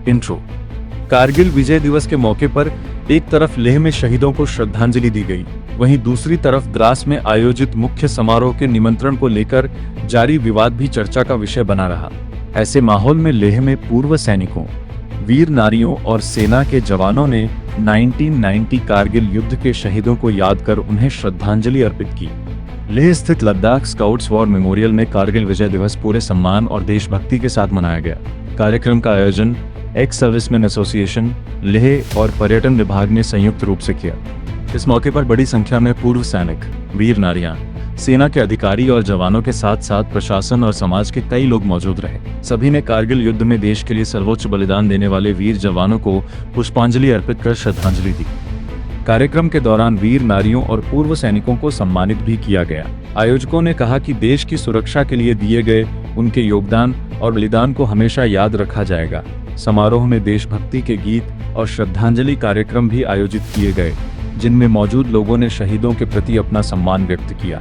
Intro. Kargil विजय दिवस के मौके पर एक तरफ लेह में शहीदों को श्रद्धांजलि दी गई, वहीं दूसरी तरफ द्रास में आयोजित मुख्य समारोह के निमंत्रण को लेकर जारी विवाद भी चर्चा का विषय बना रहा। ऐसे माहौल में लेह में पूर्व सैनिकों, वीर नारियों और सेना के जवानों ने 1990 कारगिल युद्ध के शहीदों को याद कर उन्हें श्रद्धांजलि अर्पित की। लेह स्थित लद्दाख स्काउट्स वॉर मेमोरियल में कारगिल विजय दिवस पूरे सम्मान और देशभक्ति के साथ मनाया गया। कार्यक्रम का आयोजन एक्स सर्विसमैन एसोसिएशन लेह और पर्यटन विभाग ने संयुक्त रूप से किया। इस मौके पर बड़ी संख्या में पूर्व सैनिक, वीर नारियां, सेना के अधिकारी और जवानों के साथ साथ प्रशासन और समाज के कई लोग मौजूद रहे। सभी ने कारगिल युद्ध में देश के लिए सर्वोच्च बलिदान देने वाले वीर जवानों को पुष्पांजलि अर्पित कर श्रद्धांजलि दी। कार्यक्रम के दौरान वीर नारियों और पूर्व सैनिकों को सम्मानित भी किया गया। आयोजकों ने कहा कि देश की सुरक्षा के लिए दिए गए उनके योगदान और बलिदान को हमेशा याद रखा जाएगा। समारोह में देशभक्ति के गीत और श्रद्धांजलि कार्यक्रम भी आयोजित किए गए, जिनमें मौजूद लोगों ने शहीदों के प्रति अपना सम्मान व्यक्त किया।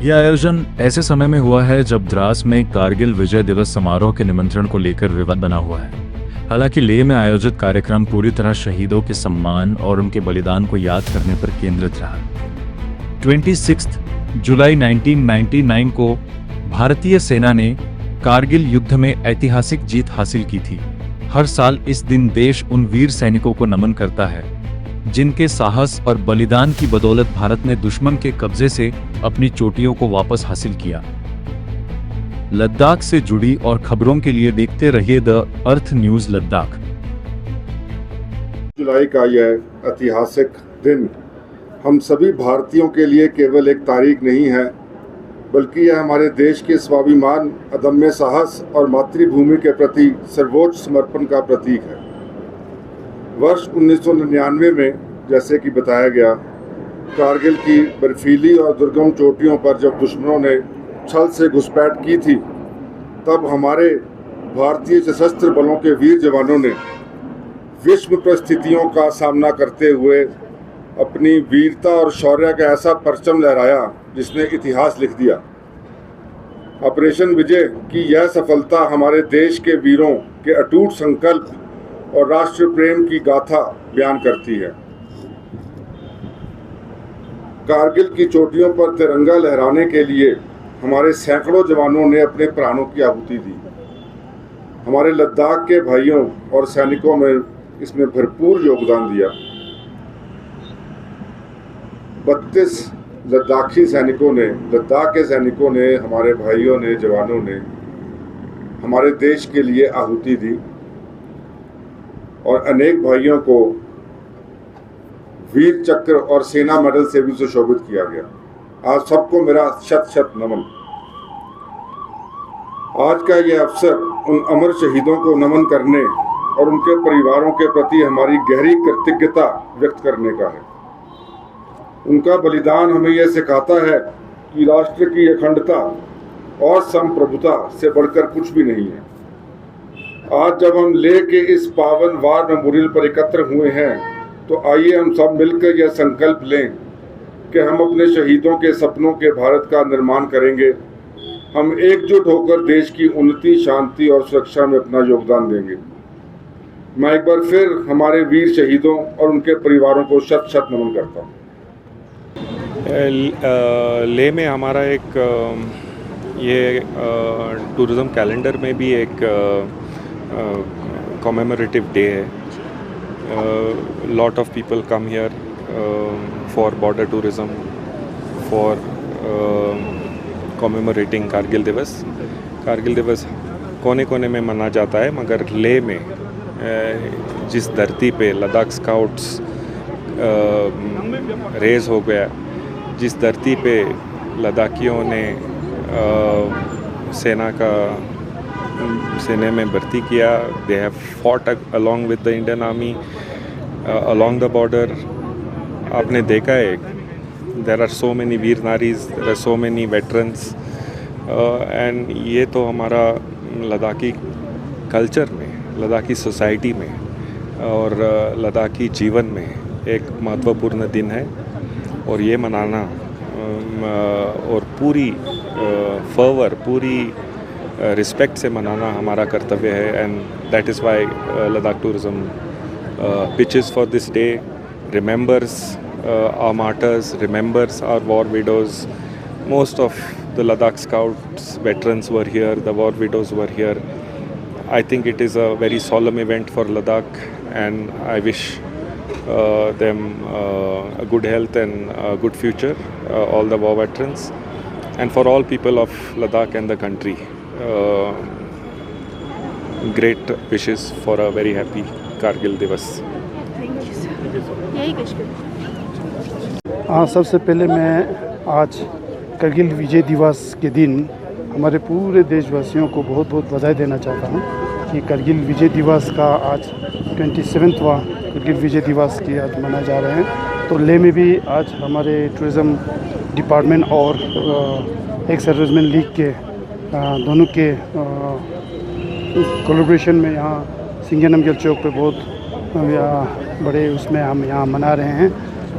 यह आयोजन ऐसे समय में हुआ है जब द्रास में कारगिल विजय दिवस समारोह के निमंत्रण को लेकर विवाद बना हुआ है। हालांकि लेह में आयोजित कार्यक्रम पूरी तरह शहीदों के सम्मान और उनके बलिदान को याद करने पर केंद्रित रहा। 26 जुलाई 1999 को भारतीय सेना ने कारगिल युद्ध में ऐतिहासिक जीत हासिल की थी। हर साल इस दिन देश उन वीर सैनिकों को नमन करता है जिनके साहस और बलिदान की बदौलत भारत ने दुश्मन के कब्जे से अपनी चोटियों को वापस हासिल किया। लद्दाख से जुड़ी और खबरों के लिए देखते रहिए द अर्थ न्यूज लद्दाख। जुलाई का यह ऐतिहासिक दिन हम सभी भारतीयों के लिए केवल एक तारीख नहीं है, बल्कि यह हमारे देश के स्वाभिमान, अदम्य साहस और मातृभूमि के प्रति सर्वोच्च समर्पण का प्रतीक है। वर्ष 1999 में, जैसे कि बताया गया, कारगिल की बर्फीली और दुर्गम चोटियों पर जब दुश्मनों ने छल से घुसपैठ की थी, तब हमारे भारतीय सशस्त्र बलों के वीर जवानों ने विश्व परिस्थितियों का सामना करते हुए अपनी वीरता और शौर्य का ऐसा परचम लहराया जिसने इतिहास लिख दिया। ऑपरेशन विजय की यह सफलता हमारे देश के वीरों के अटूट संकल्प और राष्ट्र प्रेम की गाथा बयान करती है। कारगिल की चोटियों पर तिरंगा लहराने के लिए हमारे सैकड़ों जवानों ने अपने प्राणों की आहुति दी। हमारे लद्दाख के भाइयों और सैनिकों में इसमें भरपूर योगदान दिया। 32 लद्दाखी सैनिकों ने, लद्दाख के सैनिकों ने, हमारे भाइयों ने, जवानों ने हमारे देश के लिए आहुति दी और अनेक भाइयों को वीर चक्र और सेना मेडल से भी सुशोभित किया गया। आज सबको मेरा शत शत नमन। आज का यह अवसर उन अमर शहीदों को नमन करने और उनके परिवारों के प्रति हमारी गहरी कृतज्ञता व्यक्त करने का है। उनका बलिदान हमें यह सिखाता है कि राष्ट्र की अखंडता और संप्रभुता से बढ़कर कुछ भी नहीं है। आज जब हम लेह के इस पावन वार मेमोरियल पर एकत्र हुए हैं, तो आइए हम सब मिलकर यह संकल्प लें कि हम अपने शहीदों के सपनों के भारत का निर्माण करेंगे। हम एकजुट होकर देश की उन्नति, शांति और सुरक्षा में अपना योगदान देंगे। मैं एक बार फिर हमारे वीर शहीदों और उनके परिवारों को शत शत नमन करता हूँ। लेह में हमारा एक ये टूरिज़्म कैलेंडर में भी एक commemorative day hai. Lot of people come here for border tourism, for commemorating Kargil दिवस। कारगिल दिवस कोने कोने में मना जाता है, मगर लेह में जिस धरती पे लद्दाख स्काउट्स रेज हो गया, जिस धरती पे लद्दाखियों ने सेना में भर्ती किया, they have fought along with the Indian army along the border. आपने देखा है, देर आर सो मैनी वीर नारीज, there are so many veterans, and ये तो हमारा लद्दाखी कल्चर में, लद्दाखी सोसाइटी में और लद्दाखी जीवन में एक महत्वपूर्ण दिन है। और ये मनाना और पूरी फर्वर, पूरी रिस्पेक्ट से मनाना हमारा कर्तव्य है, and that is why Ladakh tourism pitches for this day remembers our martyrs, remembers our war widows. Most of the Ladakh Scouts veterans were here, the war widows were here. I think it is a very solemn event for Ladakh, and I wish them a good health and a good future, all the war veterans, and for all people of Ladakh and the country. Great wishes for a very happy Kargil Diwas. Thank you sir. यही कुछ कर हाँ, सबसे पहले मैं आज कारगिल विजय दिवस के दिन हमारे पूरे देशवासियों को बहुत बहुत बधाई देना चाहता हूँ कि कारगिल विजय दिवस का आज 27वां कारगिल विजय दिवस की आज मनाए जा रहे हैं। तो लेह में भी आज हमारे टूरिज़्म डिपार्टमेंट और एक्स सर्विसमैन लीग के दोनों के कोलैबोरेशन में यहाँ सिंघनमगढ़ चौक पे बहुत बड़े उसमें हम यहाँ मना रहे हैं।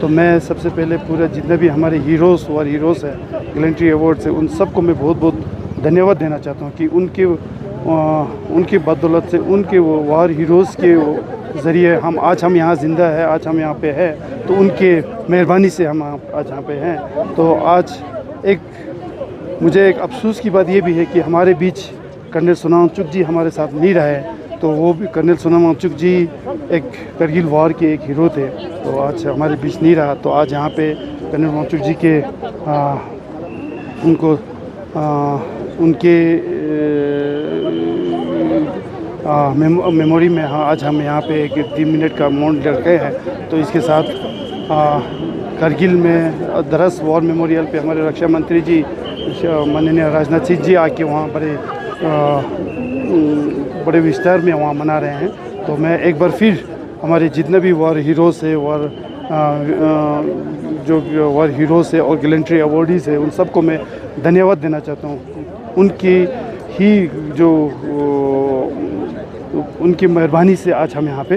तो मैं सबसे पहले पूरा जितने भी हमारे हीरोज़ और हीरोज़ है, गैलेंट्री अवार्ड से, उन सबको मैं बहुत बहुत धन्यवाद देना चाहता हूँ कि उनकी बदौलत से, उनके वो वार हीरोज़ के ज़रिए हम यहाँ ज़िंदा है, आज हम यहाँ पे है, तो उनके मेहरबानी से हम आज यहाँ पे हैं। तो आज मुझे एक अफसोस की बात ये भी है कि हमारे बीच कर्नल सोनम वांगचुक जी हमारे साथ नहीं रहे। तो वो भी कर्नल सोनम वांगचुक जी एक कारगिल वार के एक हीरो थे, तो आज हमारे बीच नहीं रहा। तो आज यहाँ पे कर्नल वांगचुक जी के उनके मेमोरी में आज हम यहाँ पे एक 3 मिनट का मौन रखे हैं। तो इसके साथ कारगिल में दरस वॉर मेमोरियल पे हमारे रक्षा मंत्री जी माननीय राजनाथ सिंह जी आके वहाँ बड़े विस्तार में वहाँ मना रहे हैं। तो मैं एक बार फिर हमारे जितने भी वॉर हीरोज़ है, जो वॉर हीरोज़ है और गैलेंट्री अवार्डीज़ है, उन सबको मैं धन्यवाद देना चाहता हूँ। उनकी मेहरबानी से आज हम यहाँ पे